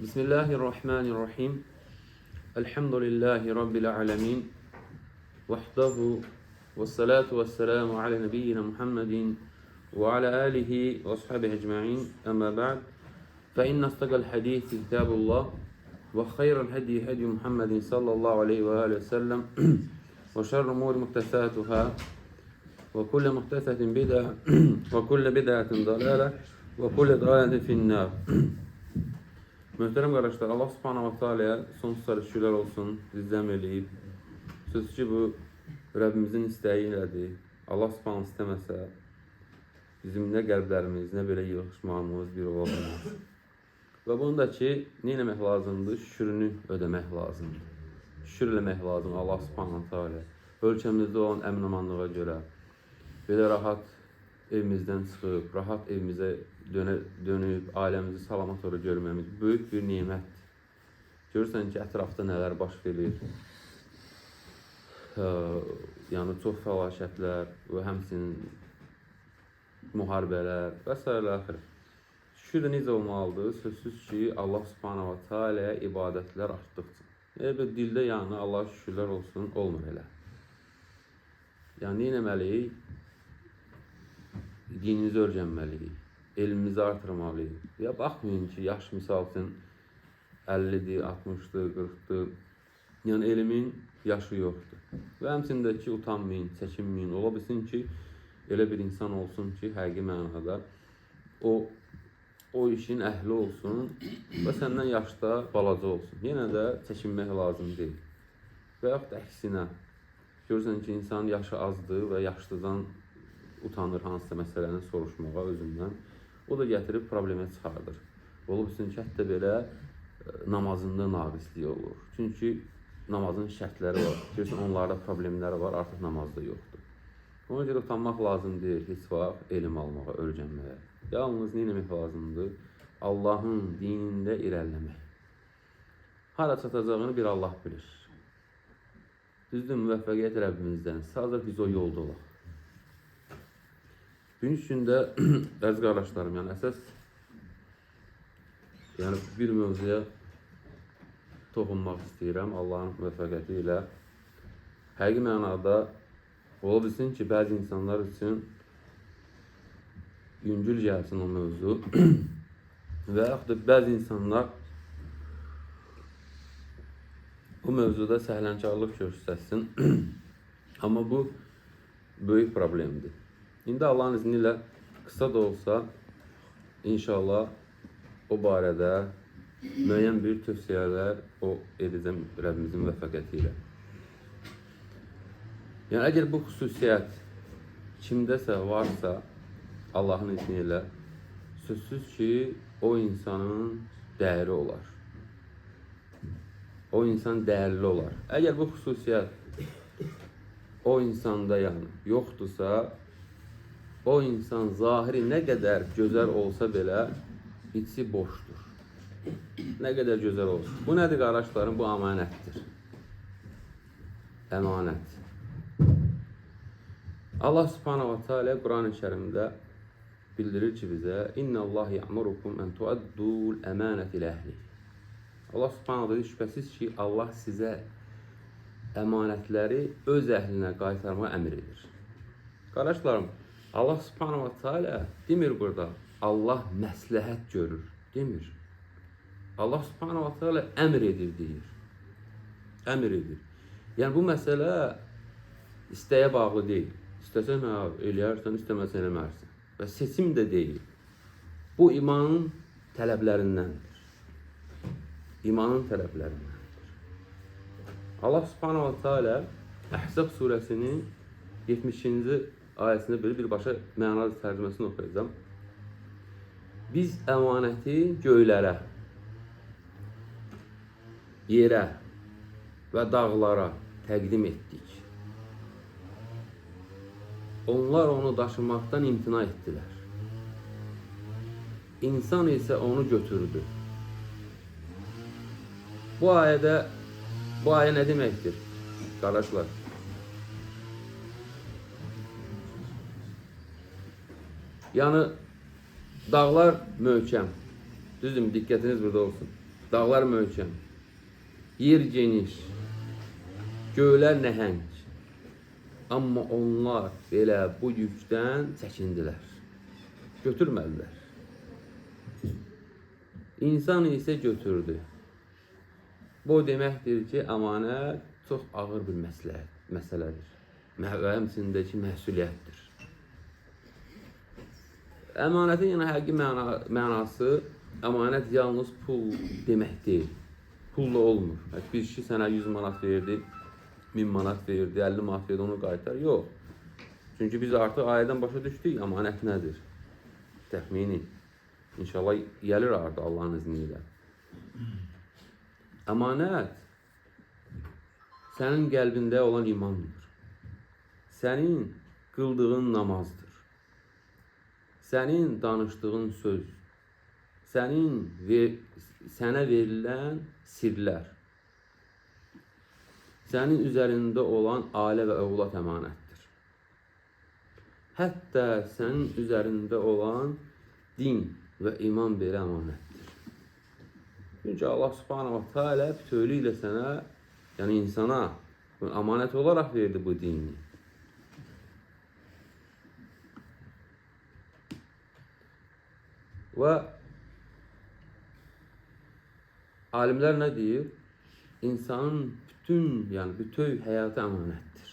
Bismillahirrahmanirrahim. Elhamdülillahi Rabbil alemin. Vahdahu ve salatu ve selamu ala nebiyyina Muhammedin ve ala alihi ve ashabihi ecma'in. Amma ba'd. Fe inne astakal hadisi kitabullah ve hayral hedi hedi Muhammedin sallallahu aleyhi ve aleyhi ve sellem ve şerru umuri muhtesatuhâ ve kulle muhtesetin bid'a ve kulle bid'atin dalâle ve kulle dalâletin finnâr. Möhtərəm qardaşlar, Allah subhanahu wa ta'ala'ya sonsuz şükürlər olsun, bizdən eləyib. Söz ki, bu Rəbbimizin istəyi ilədir. Allah subhanahu istəməsə, bizim nə qəlblərimiz, nə belə yığışmağımız bir ola bilməz. Və bunu da ki, nə eləmək lazımdır? Şükürünü ödəmək lazımdır. Şükür eləmək lazımdır Allah subhanahu wa ta'ala. Ölkəmizdə olan əmin-amanlığa görə, belə rahat evimizdən çıxıb, rahat evimizə dönüb, ailəmizi salamat olaraq görməyimiz böyük bir nemətdir. Görürsən ki, ətrafda nələr baş verir. Yəni, çox fəlakətlər və həmçinin müharibələr və s. Şükür də necə olmalıdır? Sözsüz ki, Allah subhanahu wa ta'ala'ya ibadətlər artdıqca. Bir dildə yəni Allah şükürlər olsun, olmur elə. Yəni, nə eləməliyik? Dinimizi öyrənməliyik, elmimizi artırmalıyıq. Ya baxmayın ki, yaş misal üçün 50-dir, 60-dır, 40-dır. Yəni elmin yaşı yoxdur. Və həmçində ki, utanmayın, çəkinməyin. Ola bilsin ki, elə bir insan olsun ki, həqiqi mənada o işin əhli olsun və səndən yaşda balaca olsun. Yenə də çəkinmək lazım deyil. Və yaxud da əksinə, görürsən ki, insanın yaşı azdır və yaşlıdan utanır hansısa məsələni soruşmağa özündən. O da gətirib problemə çıxardır. Olub üçün ki, hətta belə namazında naqislik olur. Çünki namazın şərtləri var. Görürsən, onlarda problemləri var, artıq namazda yoxdur. Ona görə utanmaq lazım deyil, heç vaxt elm almağa, öyrənməyə. Yalnız nə etmək lazımdır? Allahın dinində irəliləmək. Hara çatacağını bir Allah bilir. Düzdür, müvəffəqiyyət Rəbbimizdən. Sadəcə biz o yolda olaq. Gün içində, əziz qardaşlarım, yəni əsas bir mövzuya toxunmaq istəyirəm Allahın müvəffəqiyyəti ilə. Həqiqi mənada ola bilsin ki, bəzi insanlar üçün yüngül gəlsin o mövzu və yaxud da bəzi insanlar bu mövzuda səhlənkarlıq göstərsin. Amma bu böyük problemdir. İndi Allahın izni ilə qısa da olsa, inşallah o barədə müəyyən bir tövsiyələr edəcəm Rəbbimizin müvəffəqiyyəti ilə. Yəni, əgər bu xüsusiyyət kimdəsə varsa, Allahın izni ilə, sözsüz ki, o insanın dəyəri olar. O insan dəyərli olar. Əgər bu xüsusiyyət o insanda yoxdursa, o insan zahiri nə qədər gözəl olsa belə, içi boşdur. Nə qədər gözəl olsun. Bu nədir qardaşlarım? Bu əmanətdir. Əmanət. Allah subhanahu wa ta'ala Quran-ı Kərimdə bildirir ki bizə İnna Allah ya'murukum an tu'addul əmanət ilə əhli. Allah subhanahu wa ta'ala şübhəsiz ki, Allah sizə əmanətləri öz əhlinə qaytarmağa əmr edir. Qardaşlarım, Allah subhanahu wa ta'ala demir burada, Allah məsləhət görür, demir. Allah subhanahu wa ta'ala əmr edir, deyir. Əmr edir. Yəni bu məsələ istəyə bağlı deyil. İstəsən eləyərsən, istəməsən eləmərsən. Və seçim də deyil. Bu imanın tələblərindəndir. İmanın tələblərindəndir. Allah subhanahu wa ta'ala Əhzab surəsinin 70-ci ayəsində birbaşa mənalı tərcüməsini oxuyacağım. Biz əmanəti göylərə, yerə və dağlara təqdim etdik. Onlar onu daşımaqdan imtina etdilər. İnsan isə onu götürdü. Bu ayə nə deməkdir, qardaşlar? Yəni, dağlar möhkəm, Düzdürmü? Diqqətiniz burada olsun. Dağlar möhkəm, yer geniş, göylər nəhəng. Amma onlar belə bu yükdən çəkindilər. Götürmədilər. İnsan isə götürdü. Bu deməkdir ki, əmanət çox ağır bir məsələdir. Və həmçindəki məsuliyyətdir. Əmanətin yəni həqiqi mənası, əmanət yalnız pul demək deyil. Pulla olmur. Bir kişi sənə 100 manat verdi, 1000 manat verdi, 50 manat verdi, onu qaytar. Yox. Çünki biz artıq ayədən başa düşdük, əmanət nədir? Təxmini. İnşallah gəlir artıq Allahın izni ilə. Əmanət sənin qəlbində olan imandır. Sənin qıldığın namazdır. Sənin danışdığın söz. Sənə verilən sirlər. Sənin üzərində olan ailə və övlad əmanətdir. Hətta sənin üzərində olan din və iman belə əmanətdir. Çünki Allah subhanahu wa ta'ala bütövlüklə sənə, yəni insana əmanət olaraq verdi bu dini. Və alimlər nə deyir? İnsanın bütün həyatı əmanətdir.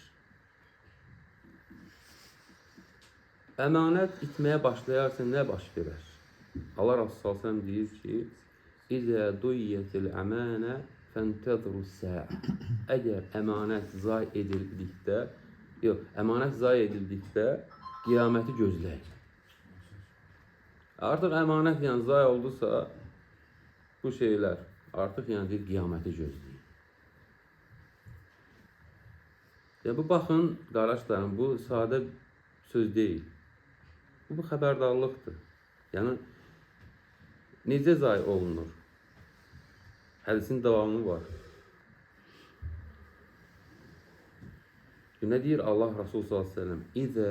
Əmanət itməyə başlayarsa nə baş verər? Allah Resulü s.ə.v deyir ki, İzə duyyətil əmanə fəntəzrus səə. Əgər əmanət zay edildikdə, qiyaməti gözləyin. Artıq əmanət zay oldusa, bu şeylər artıq qiyaməti gözləyin. Bu baxın, qardaşlarım, bu sadə söz deyil. Bu xəbərdarlıqdır. Yəni, necə zay olunur? Hədisin davamı var. Ne deyir Allah Resulü s.ə.v? İzə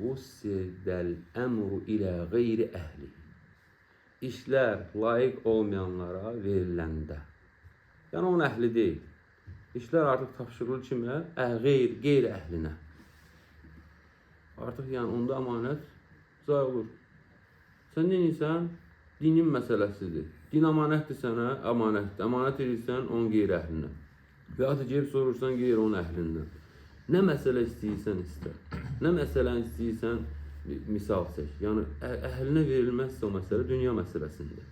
vussidəl əmru ilə qeyri əhli. İşlər layiq olmayanlara veriləndə. Yəni, onun əhli deyil. İşlər artıq tapşırılır kimə? Qeyri əhlinə. Artıq onda əmanət zay olur. Sən neysən? Dinin məsələsidir. Din əmanətdir sənə, əmanətdir. Əmanət edirsən onun qeyri əhlinə. Və ya gəlib sorursan qeyri onun əhlindən. Nə məsələ istəyirsən istə. Nə məsələni istəyirsən misal çək. Yəni, əhlinə verilməzsə o məsələ dünya məsələsində.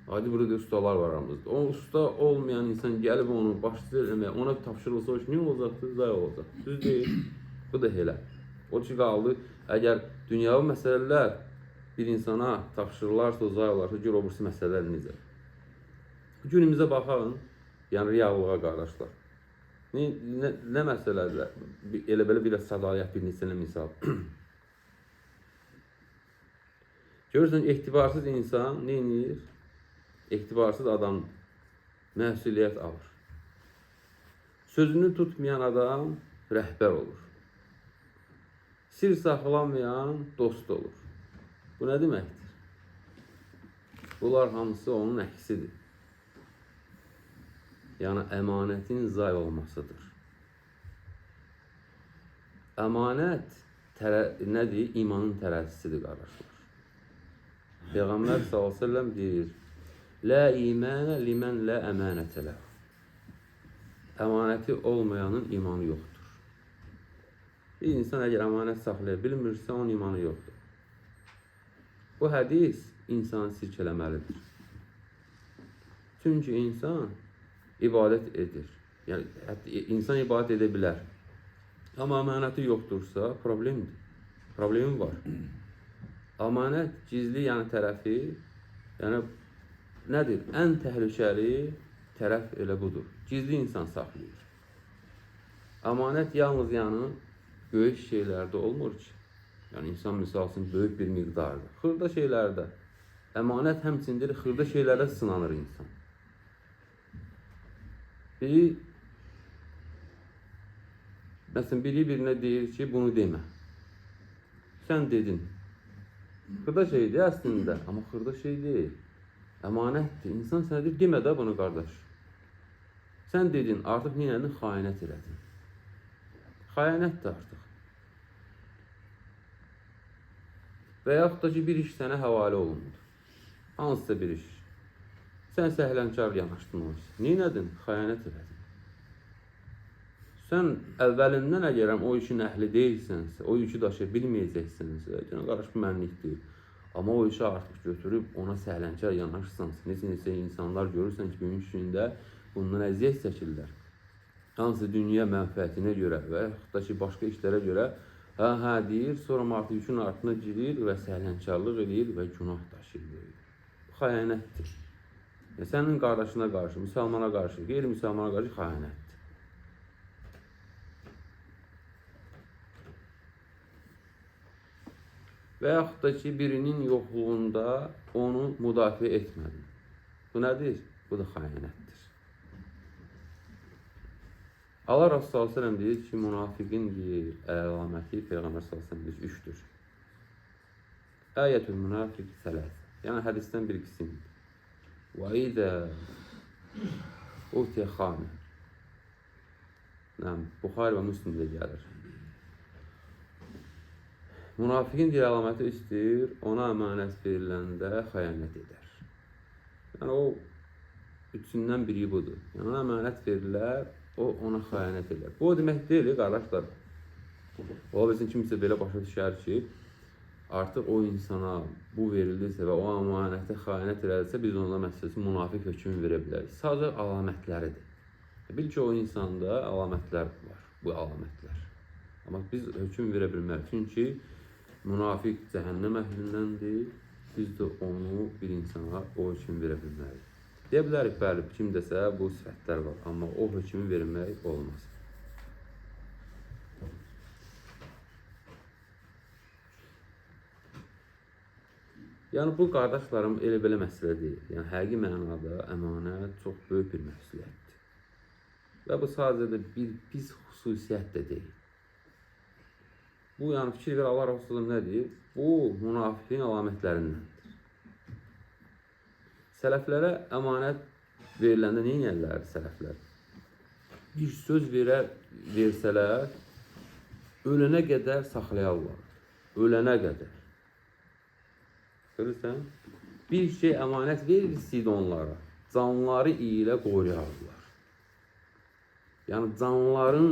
Hadi burada ustalar var aramızda. O usta olmayan insan gəlib onu başlayır eləməyə, ona tapşırılsa o iş nə olacaqdır? Zay olacaq. Düz deyil. Bu da elə. O ki qaldı, əgər dünyavi məsələlər bir insana tapşırılarsa, zay olarsa, gör o bursu məsələlər necə. Günümüzə baxalım, yəni reallığa qardaşlar. Nə məsələdir? Elə belə bir sədalət bir neçənə misal. Görürsən, etibarsız insan nə edir? Etibarsız adam məsuliyyət alır. Sözünü tutmayan adam rəhbər olur. Sir saxlamayan dost olur. Bu nə deməkdir? Bunlar hamısı onun əksidir. Yəni, əmanətin zay olmasıdır. Əmanət nədir? İmanın tərəzisidir, qardaşlar. Peyğəmbər s.ə.v deyir, Lə imənə limən lə əmanətə ləh. Əmanəti olmayanın imanı yoxdur. Bir insan əgər əmanət saxlaya bilmirsə, onun imanı yoxdur. Bu hədis insanı sirkələməlidir. Çünki insan ibadət edir. Yəni, insan ibadət edə bilər. Amma əmanəti yoxdursa, problemdir. Problemi var. Əmanət gizli tərəfi, nədir? Ən təhlükəli tərəf elə budur. Gizli insan saxlayır. Əmanət yalnız böyük şeylərdə olmur ki. Yəni, insan misal üçün böyük bir miqdarda. Xırda şeylərdə. Əmanət həmçində xırda şeylərdə sınanır insan. Məsələn, biri birinə deyir ki, bunu demə. Sən dedin. Xırda şeydir əslində, amma xırda şey deyil. Əmanətdir. İnsan sənə deyir, demə də bunu qardaş. Sən dedin, artıq neynədin? Xəyanət elədin. Xəyanətdir artıq. Və yaxud da ki, bir iş sənə həvalə olundu. Hansısa bir iş. Sən səhlənkar yanaşdın o iş. Neynədin? Xəyanət elədin. Sən əvvəlindən əgərəm o işin əhli deyilsənsə, o yükü daşıya bilməyəcəksənsə, qardaş, bu mənlik deyil. Amma o işi artıq götürüb ona səhlənkar yanaşırsansa, necə insanlar görürsən ki, gün içində bundan əziyyət çəkirlər. Hansı dünya mənfəətinə görə və yaxud da ki, başqa işlərə görə hə deyir, sonra artıq yükün altına girir və səhlənkarlıq edir və günah daşıyır. Bu xəyanətdir. Sənin qardaşına qarşı, müsəlmana qarşı, qeyri-müsəlmana qarşı xəyanətdir. Və yaxud da ki, birinin yoxluğunda onu müdafiə etmədin. Bu nədir? Bu da xəyanətdir. Allah Resulü s.ə.v deyir ki, münafiqin əlaməti Peyğəmbər s.ə.v deyir ki, 3-dür. Əyətül münafiq sələs. Yəni, hədisdən bir qismdir. Və idə utiyə xanə. Buxari və Müslimdə gəlir. Münafiqin əlaməti istəyir, ona əmanət veriləndə xəyanət edər. Yəni, o üçündən biri budur. Yəni, ona əmanət verirlər, o ona xəyanət edər. Bu o demək deyil, qardaşlar. Ola bilsin, kimsə belə başa düşər ki, artıq o insana bu verilirsə və o əmanətə xəyanət edərsə, biz ona məsələsi münafiq hökmü verə bilərik. Sadəcə əlamətləridir. Bil ki, o insanda əlamətlər var, bu əlamətlər. Amma biz hökm verə bilmərik. Çünki münafiq cəhənnəm əhlindəndir, biz də onu bir insana o hökm verə bilmərik. Deyə bilərik, bəli, kimdəsə bu sifətlər var, amma o hökmü vermək olmaz. Yəni, bu qardaşlarım elə belə məsələ deyil. Yəni, həqiqi mənada əmanət çox böyük bir məsuliyyətdir. Və bu sadəcə də bir pis xüsusiyyət də deyil. Bu, yəni, fikir ver, Allah Resulü nə deyir? Bu, münafiqin əlamətlərindəndir. Sələflərə əmanət veriləndə nə edirlər sələflər? Bir söz versələr, ölənə qədər saxlayarlar. Ölənə qədər. Görürsən? Bir şey əmanət verilsiydi onlara, canları ilə qoruyarlar. Yəni, canların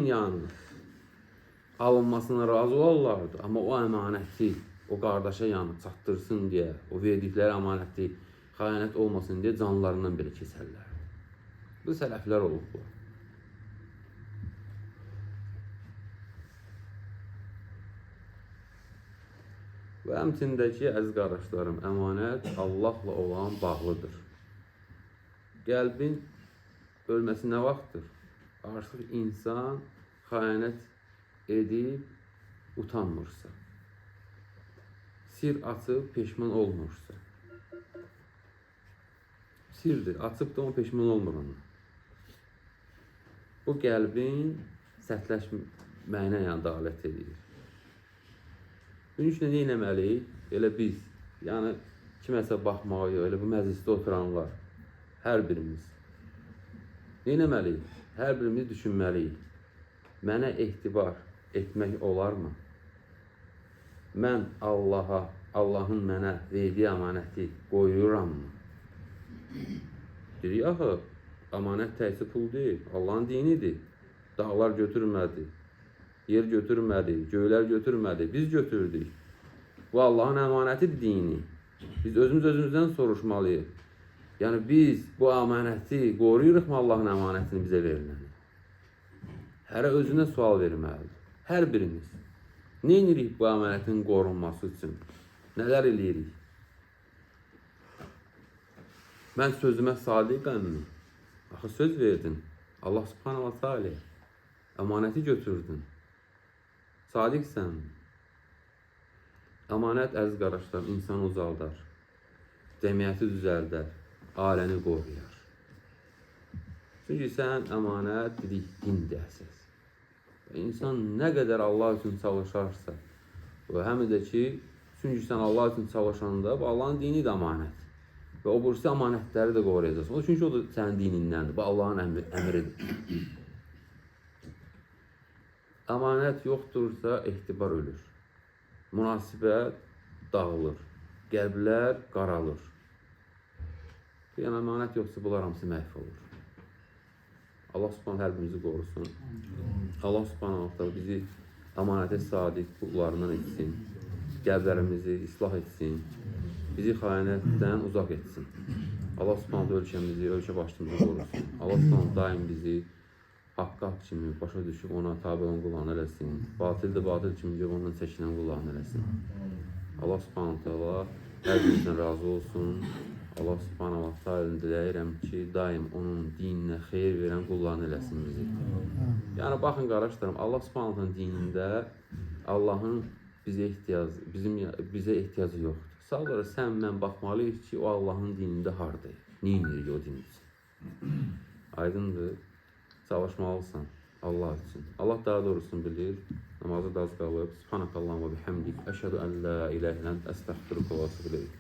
alınmasına razı olarlardı, amma o əmanəti o qardaşa çatdırsın deyə, o verdikləri əmanəti xəyanət olmasın deyə canlarından belə keçərlər. Bu sələflər olub bu. Və həmçindəki əziz qardaşlarım, əmanət Allahla olan bağlıdır. Qəlbin ölməsi nə vaxtdır? Artıq insan xəyanət edib utanmırsa, sir açıb peşman olmursa. Sirdir, açıb da onu peşman olmur ona. Bu qəlbin sərtləşməyinə dəlalət edir. Bunun üçün nə etməliyik? Elə biz, yəni kiməsə baxmağa yox, elə bu məclisdə oturanlar, hər birimiz. Nə etməliyik? Hər birimiz düşünməliyik. Mənə ehtibar etmək olarmı? Mən Allahın mənə verdiyi əmanəti qoyuramı? Dedik, axı, əmanət təkcə pul deyil, Allahın dinidir. Dağlar götürmədi, yer götürmədi, göylər götürmədi, biz götürdük. Bu Allahın əmanətidir dini. Biz özümüzdən soruşmalıyıq. Yəni biz bu əmanəti qoruyuruqmu Allahın əmanətini bizə veriləni? Hərə özünə sual verməlidir. Hər birimiz. Nə edirik bu əmanətin qorunması üçün? Nələr edirik? Mən sözümə sadiqəmmi? Axı söz verdin. Allah subhanahu wa ta'ala əmanəti götürdün. Sadiqsən. Əmanət, əziz qardaşlar, insanı uzaldar. Cəmiyyəti düzəldər. Aləni qoruyar. Çünki sən əmanət dedik, dindir əsas. İnsan nə qədər Allah üçün çalışarsa, həm də ki, çünki sən Allah üçün çalışanda, bu Allahın dini də əmanət. və o birisi əmanətləri də qoruyacaqsan. O çünki o da sənin dinindəndir. Bu Allahın əmridir. Əmanət yoxdursa ehtibar ölür. Münasibət dağılır. Qəlblər qaralır. Yəni əmanət yoxsa bunlar hamısı məhv olur. Allah Subhanahu hər birimizi qorusun. Allah Subhanahu bizi əmanətə sadiq qullarından etsin. Qəlblərimizi islah etsin. Bizi xəyanətdən uzaq etsin. Allah Subhanahu ölkəmizi, ölkə başçımızı qorusun. Allah Subhanahu daim bizi haqqa haqq kimi başa düşüb ona tabi olan qullarını eləsin. Batildə batıl kimi yox, ondan çəkinən qullarını eləsin. Allah Subhanahu taala hər birimizdən razı olsun. Allah Subhanahu taala diləyirəm ki, daim onun dininə xeyir verən qullarını eləsin bizi. Yəni baxın qardaşlarım, Allah Subhanahu dinində Allahın bizə ehtiyacı yoxdur. Sadəcə sən mən baxmalıyıq ki, o Allahın dinində hardadır? Nə edir o din üçün? Aydındır. Savaşmalısan Allah üçün. Allah daha doğrusunu bilir. Namazı da az qalıb. Subhanakallahumma bihamdik. Əşhədu ən la ilahe illə ente estağfiruke və etûbü ileyk.